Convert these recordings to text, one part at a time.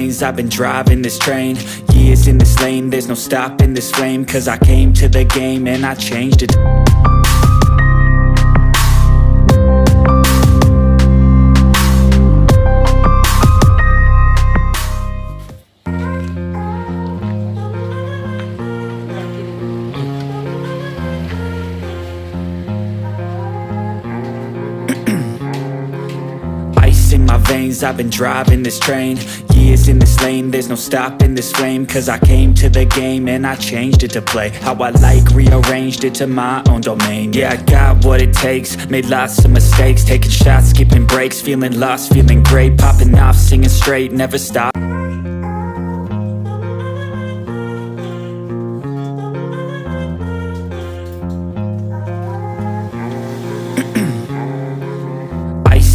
veins, I've been driving this train. Years in this lane, there's no stopping this flame. Cause I came to the game and I changed it. In my veins, I've been driving this train. Years in this lane, there's no stopping this flame. Cause I came to the game and I changed it to play how I like, rearranged it to my own domain. Yeah, I got what it takes, made lots of mistakes, taking shots, skipping breaks, feeling lost, feeling great, popping off, singing straight, never stop.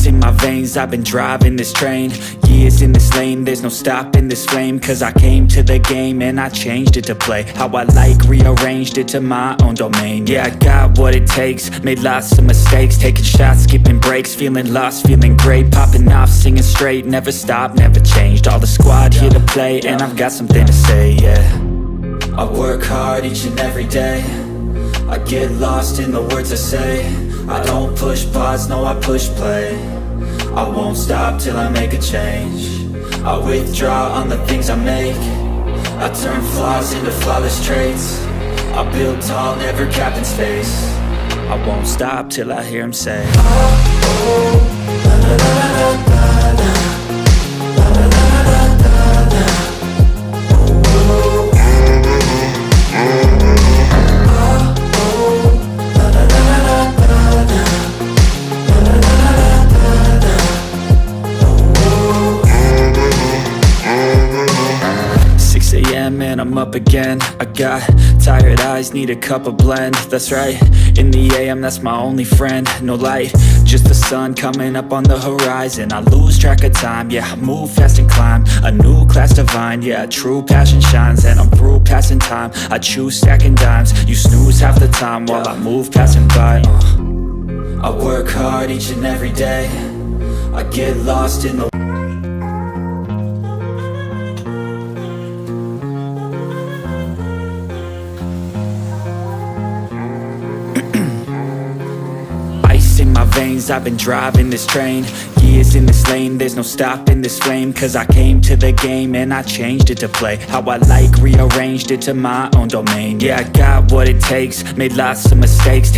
In my veins, I've been driving this train. Years in this lane, there's no stopping this flame. Cause I came to the game and I changed it to play how I like, rearranged it to my own domain. Yeah, I got what it takes, made lots of mistakes, taking shots, skipping breaks, feeling lost, feeling great, popping off, singing straight, never stopped, never changed. All the squad here to play and I've got something to say, yeah. I work hard each and every day, I get lost in the words I say. I don't push pause, no, I push play. I won't stop till I make a change. I withdraw on the things I make. I turn flaws into flawless traits. I build tall, never capped in space. I won't stop till I hear him say, oh, oh, la, la, la, la, la, la. La, la, la, la, la, la. Oh, oh. And I'm up again. I got tired eyes, need a cup of blend. That's right, in the AM, that's my only friend. No light, just the sun coming up on the horizon. I lose track of time, yeah, I move fast and climb a new class divine, yeah, true passion shines. And I'm through passing time, I choose stacking dimes. You snooze half the time while I move passing by. I work hard each and every day, I get lost in the in my veins, I've been driving this train. Years in this lane, there's no stopping this flame. Cause I came to the game and I changed it to play how I like, rearranged it to my own domain. Yeah, I got what it takes, made lots of mistakes,